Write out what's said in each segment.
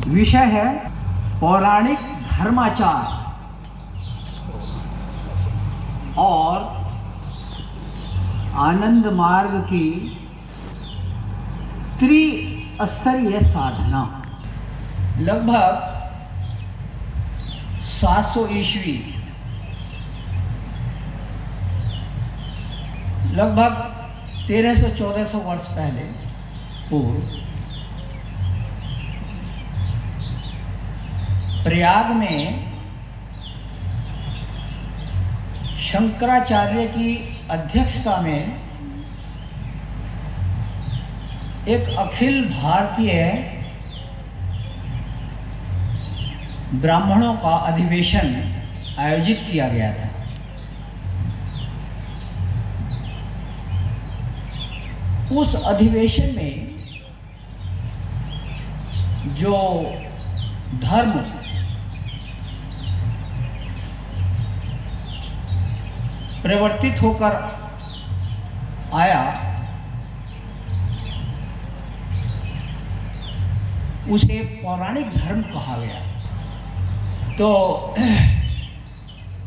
विषय है पौराणिक धर्माचार और आनंद मार्ग की त्रिस्तरीय साधना। लगभग 700 ईस्वी, लगभग 1300-1400 वर्ष पहले पूर्व प्रयाग में शंकराचार्य की अध्यक्षता में एक अखिल भारतीय ब्राह्मणों का अधिवेशन आयोजित किया गया था। उस अधिवेशन में जो धर्म परिवर्तित होकर आया उसे पौराणिक धर्म कहा गया। तो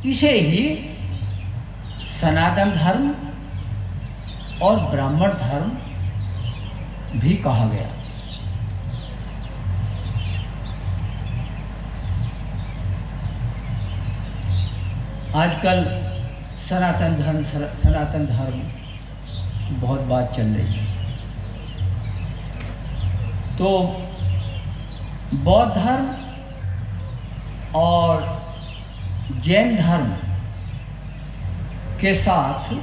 इसे ही सनातन धर्म और ब्राह्मण धर्म भी कहा गया। आजकल सनातन धर्म की बहुत बात चल रही है। तो बौद्ध धर्म और जैन धर्म के साथ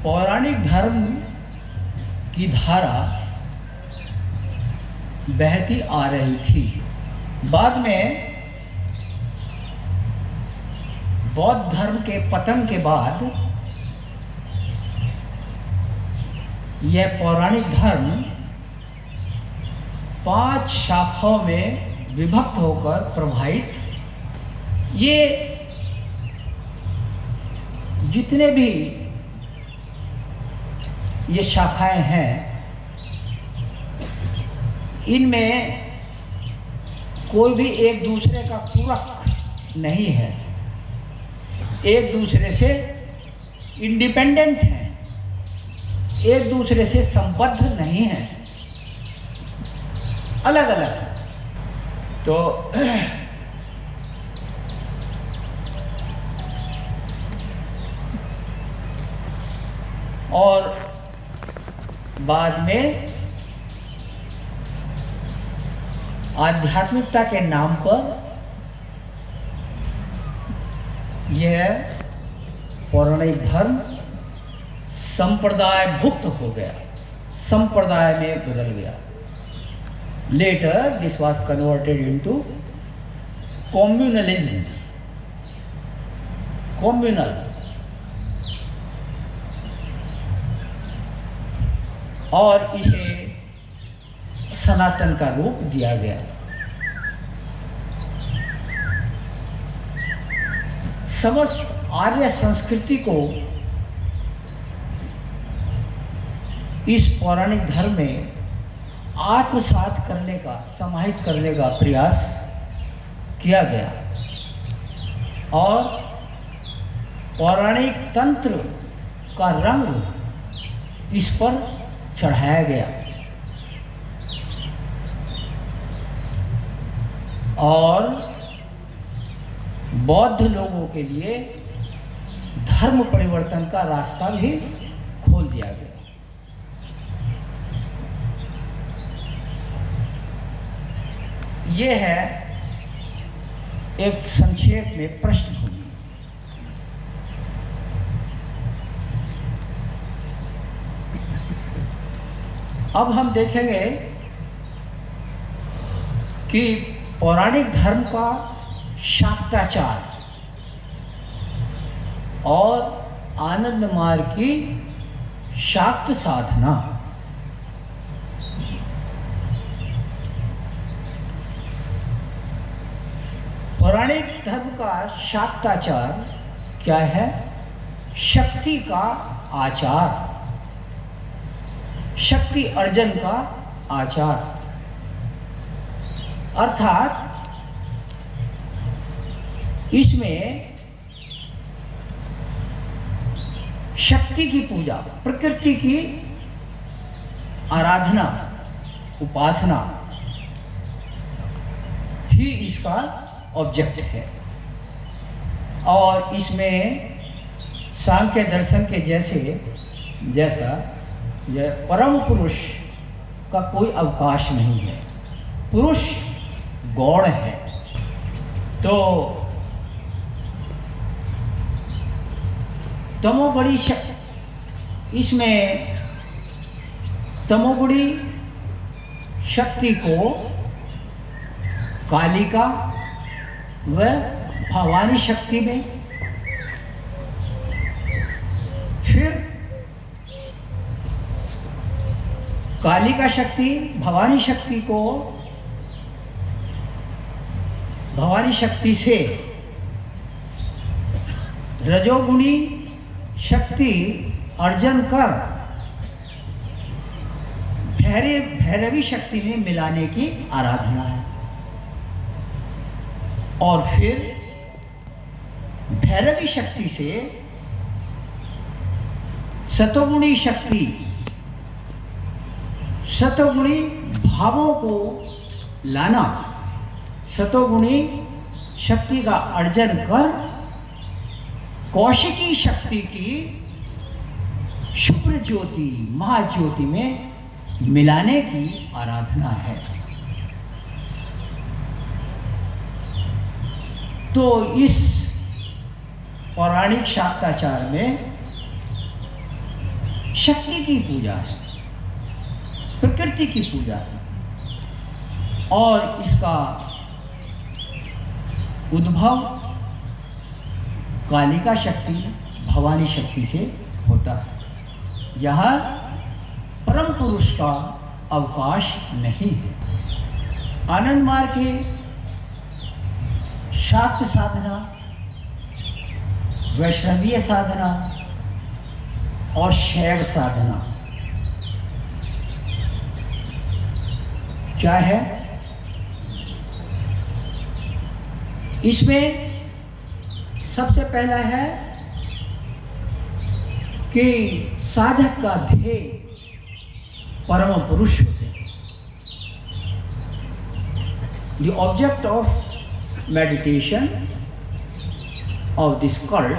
पौराणिक धर्म की धारा बहती आ रही थी। बाद में बौद्ध धर्म के पतन के बाद यह पौराणिक धर्म 5 शाखाओं में विभक्त होकर प्रभावित। ये जितने भी ये शाखाएं हैं, इनमें कोई भी एक दूसरे का पूरक नहीं है, एक दूसरे से इंडिपेंडेंट हैं, एक दूसरे से संबद्ध नहीं हैं, अलग अलग हैं। तो और बाद में आध्यात्मिकता के नाम पर यह पौराणिक धर्म संप्रदाय भुक्त हो गया, संप्रदाय में बदल गया। Later this was converted into communalism, communal. और इसे सनातन का रूप दिया गया। समस्त आर्य संस्कृति को इस पौराणिक धर्म में आत्मसात करने का, समाहित करने का प्रयास किया गया और पौराणिक तंत्र का रंग इस पर चढ़ाया गया। और बौद्ध लोगों के लिए धर्म परिवर्तन का रास्ता भी खोल दिया गया। ये है एक संक्षेप में पृष्ठभूमि। अब हम देखेंगे कि पौराणिक धर्म का शाक्ताचार और आनंद मार्ग की शाक्त साधना। पौराणिक धर्म का शाक्ताचार क्या है? शक्ति का आचार, शक्ति अर्जन का आचार। अर्थात इसमें शक्ति की पूजा, प्रकृति की आराधना, उपासना ही इसका ऑब्जेक्ट है। और इसमें सांख्य दर्शन के जैसा यह परम पुरुष का कोई अवकाश नहीं है। पुरुष गौण है। तो तमोगुणी इसमें तमोगुणी शक्ति को कालिका व भवानी शक्ति में, फिर कालिका शक्ति भवानी शक्ति को भवानी शक्ति से रजोगुणी शक्ति अर्जन कर भैरवी शक्ति में मिलाने की आराधना है। और फिर भैरवी शक्ति से सतोगुणी शक्ति, सतोगुणी भावों को लाना, सतोगुणी शक्ति का अर्जन कर कौशिकी शक्ति की शुभ्र ज्योति, महाज्योति में मिलाने की आराधना है। तो इस पौराणिक शाक्ताचार में शक्ति की पूजा है, प्रकृति की पूजा है, और इसका उद्भव कालिका शक्ति भवानी शक्ति से होता है। यहाँ परम पुरुष का अवकाश नहीं है। आनंद मार्ग के शाक्त साधना, वैष्णवीय साधना और शैव साधना क्या है? इसमें सबसे पहला है कि साधक का ध्येय परम पुरुष होते हैं। The object of meditation of this cult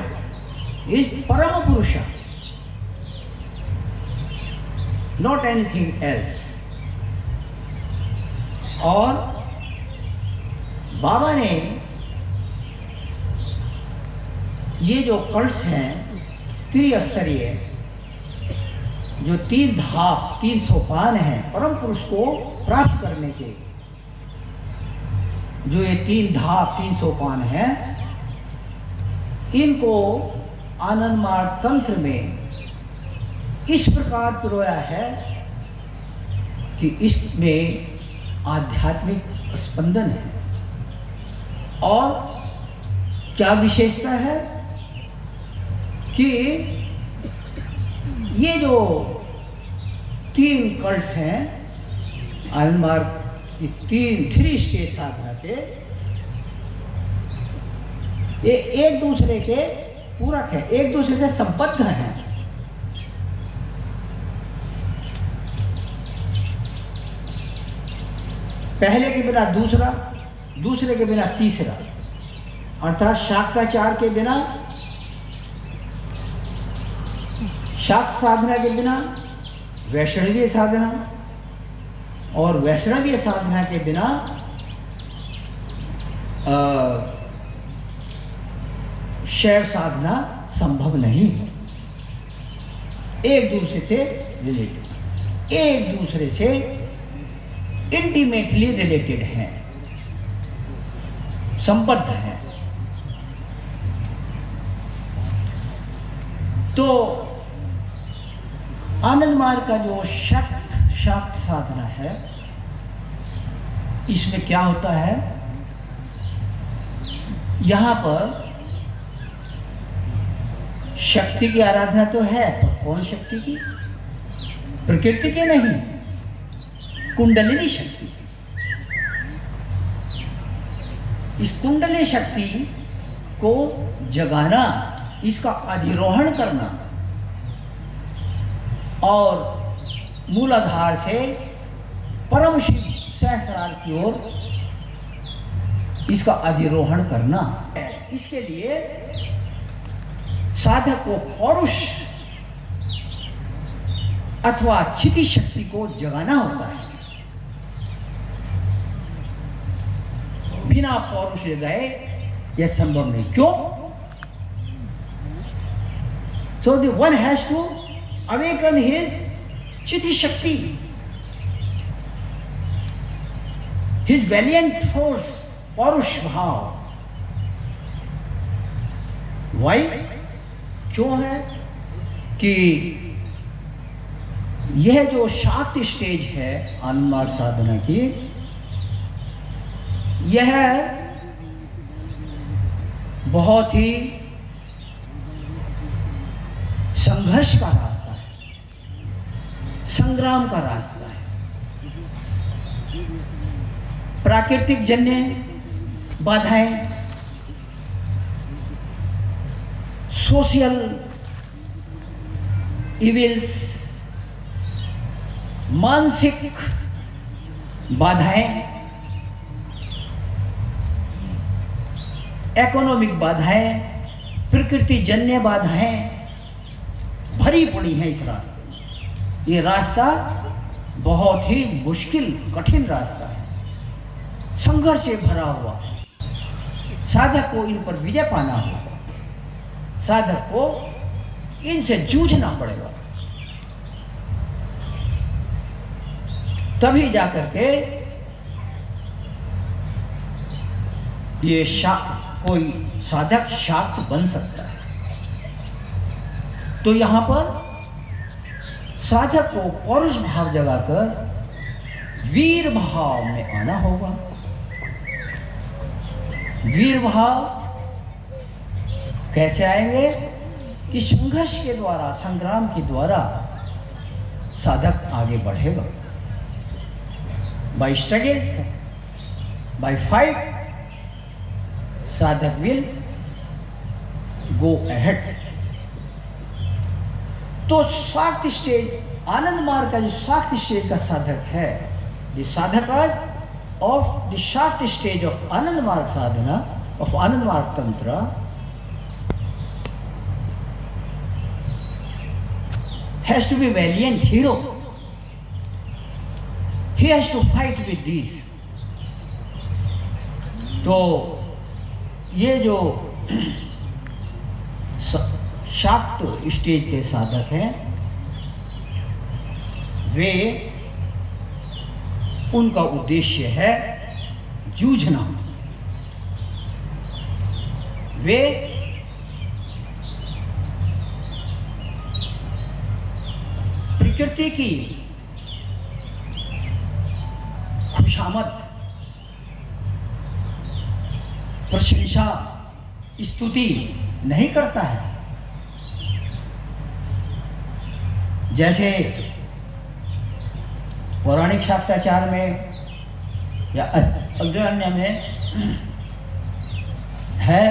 is Parama Purusha, not anything else. और बाबा ने ये जो कल्ट्स हैं त्रिस्तरीय, जो 3 धाप 3 सोपान हैं परम पुरुष को प्राप्त करने के, जो ये 3 धाप 3 सोपान हैं, इनको आनंद मार्ग तंत्र में इस प्रकार पिरोया है कि इसमें आध्यात्मिक स्पंदन है। और क्या विशेषता है कि ये जो 3 कल्ट्स हैं आनंद मार्ग की 3 स्टेज साधना के, ये एक दूसरे के पूरक है, एक दूसरे से संबद्ध हैं। पहले के बिना दूसरा, दूसरे के बिना तीसरा, अर्थात शाक्ताचार के बिना, शाक्त साधना के बिना वैष्णवीय साधना, और वैष्णवीय साधना के बिना शैव साधना संभव नहीं है। एक दूसरे से रिलेटेड, एक दूसरे से इंटीमेटली रिलेटेड हैं, संबद्ध हैं। तो आनंद मार्ग का जो शाक्त साधना है, इसमें क्या होता है, यहाँ पर शक्ति की आराधना तो है, पर कौन शक्ति की? प्रकृति की नहीं, कुंडलिनी शक्ति। इस कुंडली शक्ति को जगाना, इसका अधिरोहण करना और मूलाधार से परम शिव सहस्रार की ओर इसका अधिरोहण करना। इसके लिए साधक को पौरुष अथवा चिति शक्ति को जगाना होता है। बिना पौरुष जगाए यह संभव नहीं। क्यों? So the one has to awaken his चिति शक्ति, his valiant force, पौरुष भाव। Why? क्यों है कि यह जो शाक्ति स्टेज है आनंद मार्ग साधना की, यह बहुत ही संघर्ष का रास्ता है, संग्राम का रास्ता है। प्राकृतिक जन्य बाधाएं, सोशल इविल्स, मानसिक बाधाएं, इकोनॉमिक बाधाएं, प्रकृति जन्य बाधाएं भरी पड़ी हैं इस रास्ते में। ये रास्ता बहुत ही मुश्किल, कठिन रास्ता है, संघर्ष से भरा हुआ है। साधक को इन पर विजय पाना होगा, साधक को इनसे जूझना पड़ेगा, तभी जाकर के ये कोई साधक शाक्त बन सकता है। तो यहां पर साधक को पौरुष भाव जगाकर वीर भाव में आना होगा। वीर भाव कैसे आएंगे? कि संघर्ष के द्वारा, संग्राम के द्वारा साधक आगे बढ़ेगा। बाय स्ट्रगल्स, बाय फाइट, साधक विल गो अहेड। तो शाक्ति स्टेज, आनंद मार्ग का जो शाक्ति स्टेज का साधक है, the sadhaka of the Shakti stage of Ananda Marga sadhana, of Ananda मार्ग तंत्र, has to be valiant hero. He has to fight with these. तो ये जो शाक्त स्टेज के साधक हैं, वे, उनका उद्देश्य है जूझना। वे प्रकृति की खुशामद, प्रशंसा, स्तुति नहीं करता है। जैसे पौराणिक शाक्ताचार में या अग्रण्य में है,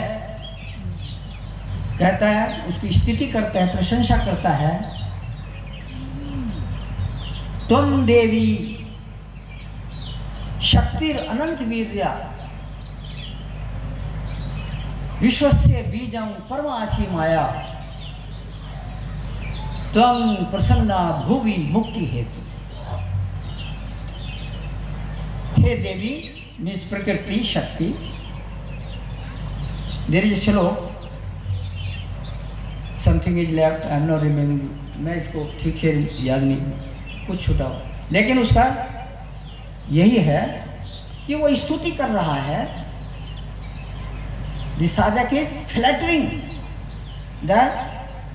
कहता है, उसकी स्तुति करता है, प्रशंसा करता है। त्वं देवी शक्तिर अनंत वीर्या विश्वस्य बीजं परमासी माया त्वं प्रसन्ना भुवि मुक्ति हेतु। हे देवी मीन्स प्रकृति शक्ति। देयर इज श्लोक, something is left, I am not remembering, मैं इसको ठीक से याद नहीं, कुछ छूटा हो, लेकिन उसका यही है कि वो स्तुति कर रहा है। द साधक इज फ्लैटरिंग द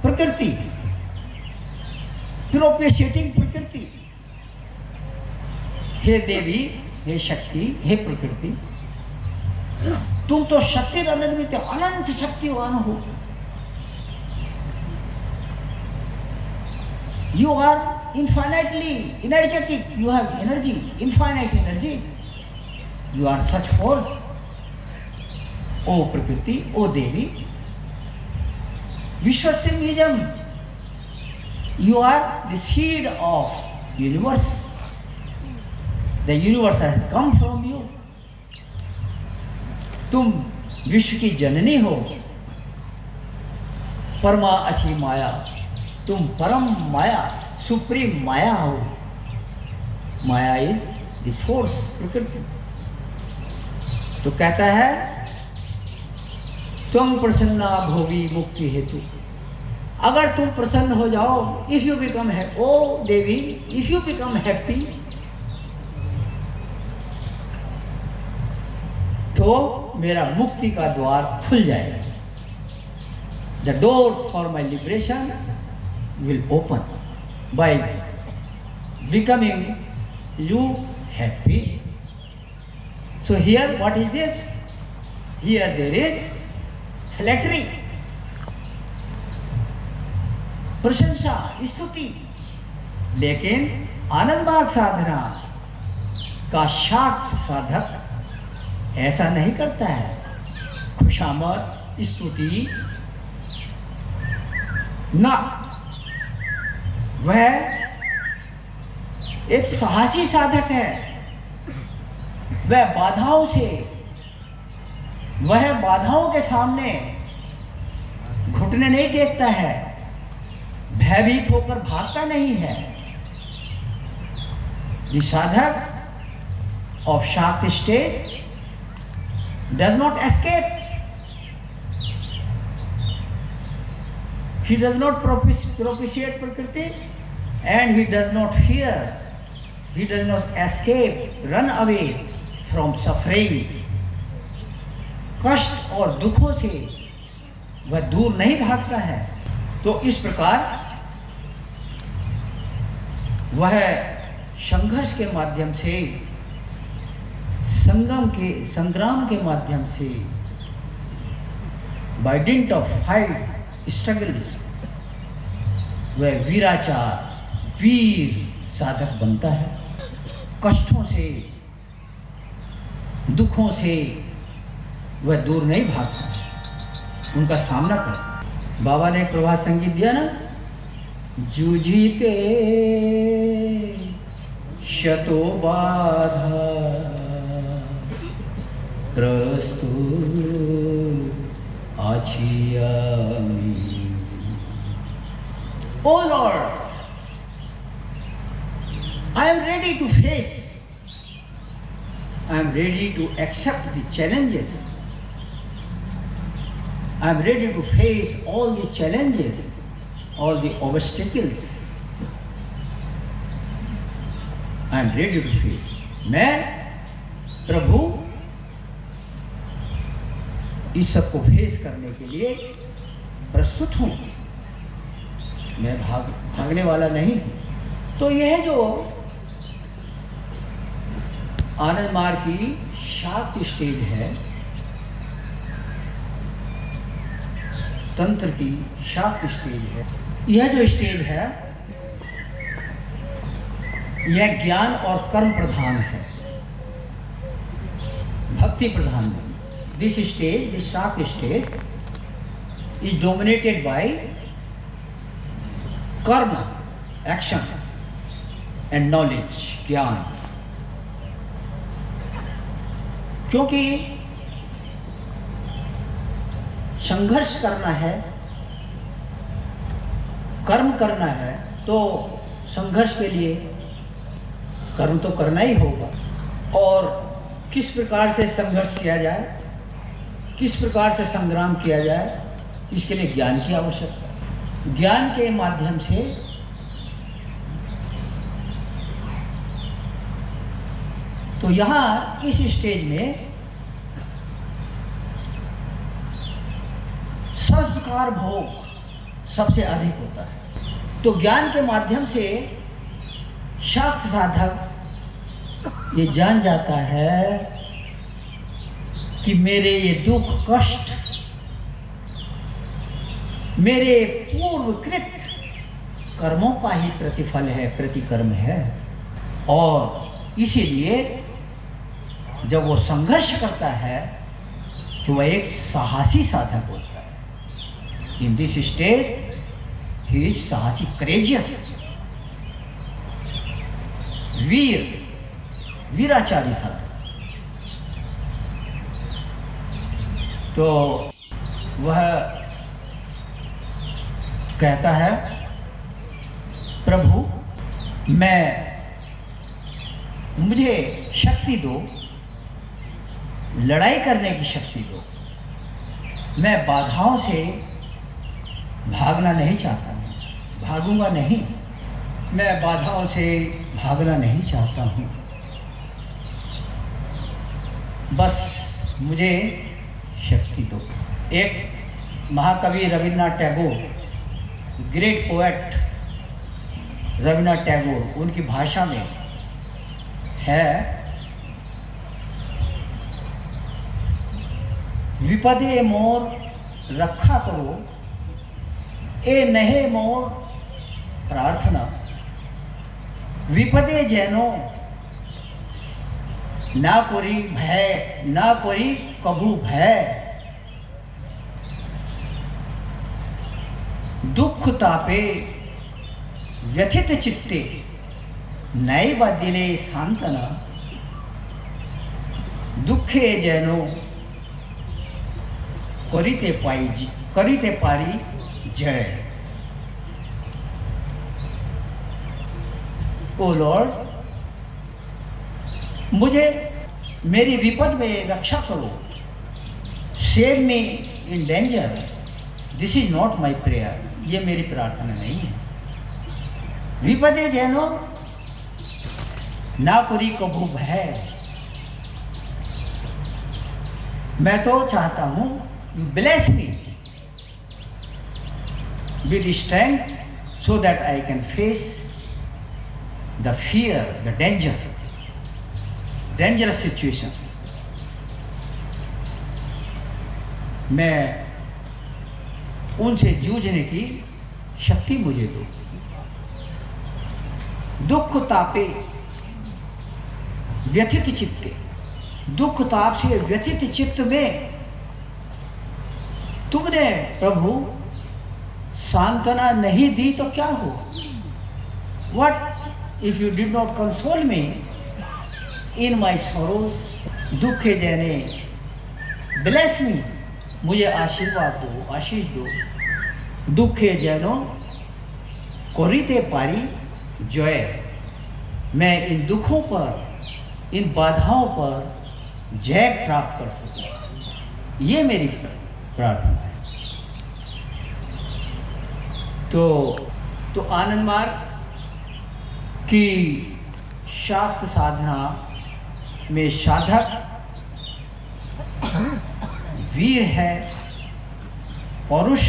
प्रकृति, प्रोपेशिएटिंग प्रकृति। हे देवी, हे शक्ति, हे प्रकृति, तुम तो शक्ति अनन्वित, अनंत शक्तिवान हो। You are infinitely energetic, you have energy, infinite energy, you are such force, ओ प्रकृति, ओ देवी, विश्वस्य बीजम, you are the seed of universe. The universe has come from you. तुम विश्व की जननी हो, परमा असी माया, तुम परम माया, सुप्रीम माया हो। माया इज द फोर्स, प्रकृति। तो कहता है तुम प्रसन्ना भोगी मुक्ति हेतु, अगर तुम प्रसन्न हो जाओ, इफ यू बिकम हैप्पी, ओ देवी, इफ यू बिकम हैप्पी, तो मेरा मुक्ति का द्वार खुल जाएगा। The door for my liberation will open by becoming you happy. So here what is this? Here there is flattery, प्रशंसा, स्तुति। लेकिन आनंद मार्ग साधना का शाक्त साधक ऐसा नहीं करता है। खुशामद, स्तुति ना, वह एक साहसी साधक है। वह बाधाओं के सामने घुटने नहीं टेकता है, भयभीत होकर भागता नहीं है। The sadhak of Shakti state does not escape. He does not propitiate Prakriti, and he does not fear. He does not escape, run away from sufferings. कष्ट और दुखों से वह दूर नहीं भागता है। तो इस प्रकार वह संघर्ष के माध्यम से, संग्राम के माध्यम से, by dint of fight, struggle, वह वीराचार, वीर साधक बनता है। कष्टों से, दुखों से वह दूर नहीं भागता, उनका सामना करता। बाबा ने एक प्रभात संगीत दिया ना, जूझीते शतो बाधा प्रस्तुत आछियामी। Oh Lord, I am ready to face, I am ready to accept the challenges, I am ready to face all the challenges, all the obstacles. I am ready to face. मैं प्रभु इस सब को फेस करने के लिए प्रस्तुत हूँ, मैं भागने वाला नहीं हूँ। तो यह जो आनंद मार्ग की शाक्ति स्टेज है, तंत्र की शाक्ति स्टेज है, यह जो स्टेज है यह ज्ञान और कर्म प्रधान है, भक्ति प्रधान नहीं। This stage, this Shakti stage is dominated by कर्म, एक्शन एंड नॉलेज, ज्ञान। क्योंकि संघर्ष करना है, कर्म करना है, तो संघर्ष के लिए कर्म तो करना ही होगा। और किस प्रकार से संघर्ष किया जाए, किस प्रकार से संग्राम किया जाए, इसके लिए ज्ञान की आवश्यकता है। ज्ञान के माध्यम से तो यहाँ इस स्टेज में संस्कार भोग सबसे अधिक होता है। तो ज्ञान के माध्यम से शाक्त साधक ये जान जाता है कि मेरे ये दुख कष्ट मेरे पूर्वकृत कर्मों का ही प्रतिफल है, प्रतिकर्म है। और इसीलिए जब वो संघर्ष करता है तो वह एक साहसी साधक होता है। In this state he is साहसी, करेजियस, वीराचारी साधक। तो वह कहता है, प्रभु मुझे शक्ति दो, लड़ाई करने की शक्ति दो। मैं बाधाओं से भागना नहीं चाहता हूँ, भागूंगा नहीं। मैं बाधाओं से भागना नहीं चाहता हूँ, बस मुझे शक्ति दो। एक महाकवि रविन्द्रनाथ टैगोर, ग्रेट पोएट रविन्द्रनाथ टैगोर, उनकी भाषा में है, विपदे मोर रक्षा करो, ए नहे मोर प्रार्थना। विपदे जैनो ना कोरी भय, ना कोरी कभू भय। दुख तापे व्यथित चित्ते, नैव दिले सांत्वना। दुखे जैनो करिते पारी जय। ओ लॉर्ड, मुझे मेरी विपद में रक्षा करो, save me in danger. This is not my prayer, ये मेरी प्रार्थना नहीं है। विपदे जैनो ना करी कभू भय। मैं तो चाहता हूं you bless me with strength so that I can face the fear, the dangerous situation. मैं उनसे जूझने की शक्ति मुझे दो। दुख तापे व्यथित चित्ते, दुख ताप से व्यथित चित्त में तुमने प्रभु सांत्वना नहीं दी तो क्या हो? What if you did not console me in my sorrows? दुखे देने, bless me, मुझे आशीर्वाद दो, आशीष दो। दुखे जैनो कोरिते पारी जय। मैं इन दुखों पर, इन बाधाओं पर जय प्राप्त कर सकूं, ये मेरी प्रार्थना है। तो आनंद मार्ग की शाक्त साधना में साधक वीर है, पौरुष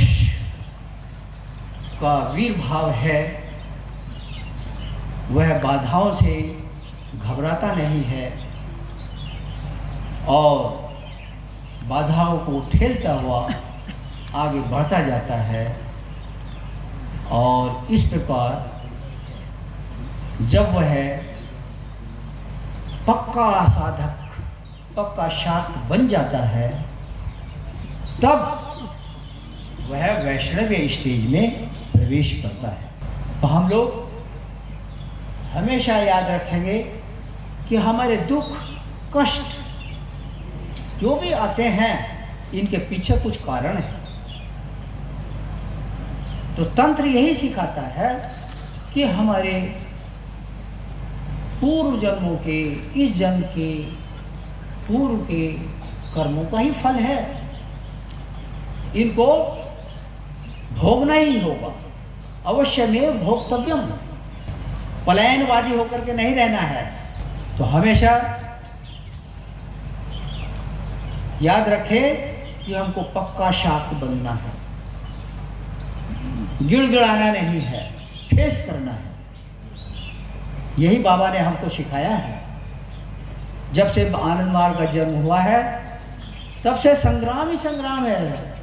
का वीर भाव है। वह बाधाओं से घबराता नहीं है और बाधाओं को ठेलता हुआ आगे बढ़ता जाता है। और इस प्रकार जब वह पक्का साधक, पक्का शाक्त बन जाता है, तब वह वैष्णव स्टेज में प्रवेश करता है। तो हम लोग हमेशा याद रखेंगे कि हमारे दुख, कष्ट जो भी आते हैं, इनके पीछे कुछ कारण है। तो तंत्र यही सिखाता है कि हमारे पूर्व जन्मों के, इस जन्म के पूर्व के कर्मों का ही फल है। इनको भोगना ही होगा, अवश्यमेव भोक्तव्यम। पलायनवादी होकर के नहीं रहना है। तो हमेशा याद रखें कि हमको पक्का शाक्त बनना है, गिड़गिड़ाना नहीं है, फेस करना है। यही बाबा ने हमको सिखाया है। जब से आनंद मार्ग का जन्म हुआ है, तब से संग्राम ही संग्राम है।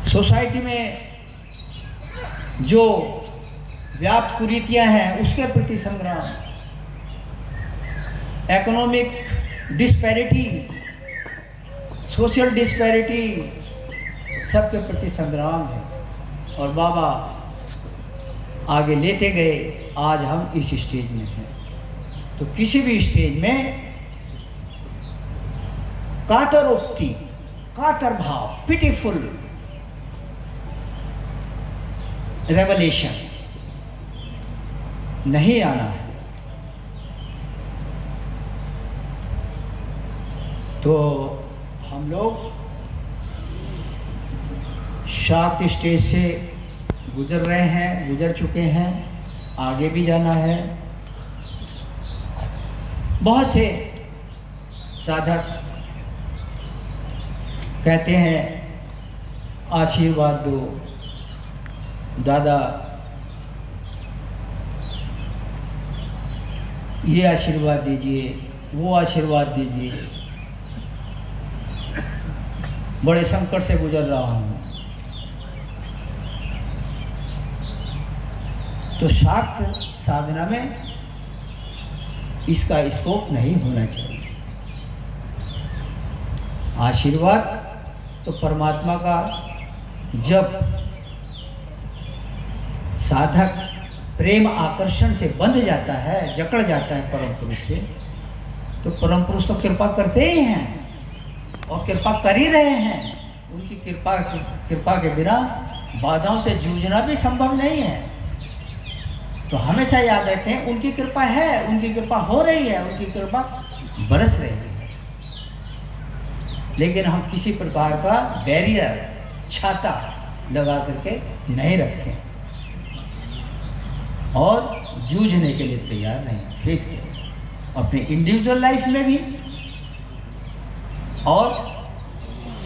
सोसाइटी में जो व्याप्त कुरीतियां हैं, उसके प्रति संग्राम, इकोनॉमिक डिस्पैरिटी, सोशल डिस्पैरिटी, सबके प्रति संग्राम है। और बाबा आगे लेते गए, आज हम इस स्टेज में हैं। तो किसी भी स्टेज में कातरोक्ति, कातर भाव, पिटीफुल रेवलेशन नहीं आना है। तो हम लोग शाक्त स्टेज से गुजर रहे हैं, गुजर चुके हैं, आगे भी जाना है। बहुत से साधक कहते हैं आशीर्वाद दो दादा, ये आशीर्वाद दीजिए, वो आशीर्वाद दीजिए, बड़े संकट से गुजर रहा हूँ। तो शाक्त साधना में इसका स्कोप नहीं होना चाहिए। आशीर्वाद तो परमात्मा का, जब साधक प्रेम आकर्षण से बंध जाता है, जकड़ जाता है परम पुरुष से, तो परम पुरुष तो कृपा करते ही हैं और कृपा कर ही रहे हैं। उनकी कृपा के बिना बाधाओं से जूझना भी संभव नहीं है। तो हमेशा याद रखें, उनकी कृपा है, उनकी कृपा हो रही है, उनकी कृपा बरस रही है। लेकिन हम किसी प्रकार का बैरियर, छाता लगा करके नहीं रखें और जूझने के लिए तैयार नहीं, फेस करें अपने इंडिविजुअल लाइफ में भी और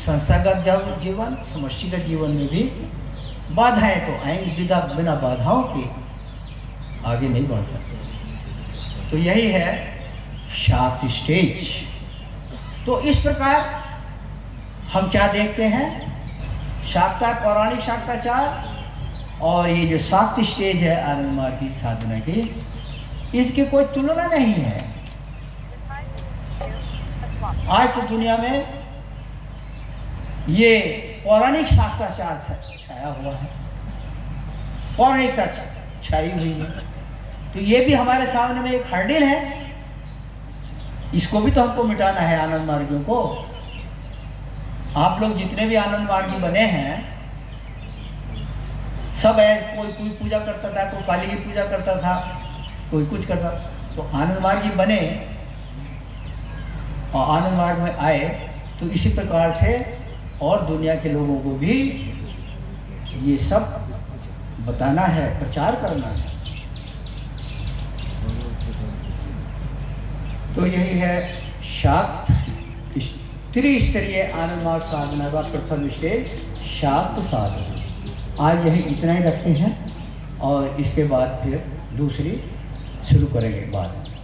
संस्थागत जीवन, समष्टिगत जीवन में भी। बाधाएं तो आएंगी, बिना बाधाओं के आगे नहीं बढ़ सकते। तो यही है शाक्त स्टेज। तो इस प्रकार हम क्या देखते हैं, शाक्ता, पौराणिक शाक्ताचार और ये जो शाक्त स्टेज है आनंद मार्ग की साधना की, इसकी कोई तुलना नहीं है। आज तो दुनिया में ये पौराणिक शाक्ताचार छाया हुआ है, पौराणिकता छाई हुई है। तो ये भी हमारे सामने में एक हर्डिल है, इसको भी तो हमको मिटाना है, आनंद मार्गियों को। आप लोग जितने भी आनंद मार्गी बने हैं, सब है, कोई पूजा करता था, कोई काली की पूजा करता था, कोई कुछ करता। तो आनंद मार्गी बने और आनंद मार्ग में आए, तो इसी प्रकार से और दुनिया के लोगों को भी ये सब बताना है, प्रचार करना है। तो यही है शाक्त त्रिस्तरीय आनंद मार्ग साधना का प्रथम स्टेज, शाक्त साधना। आज यही इतना ही रखते हैं और इसके बाद फिर दूसरी शुरू करेंगे बाद में।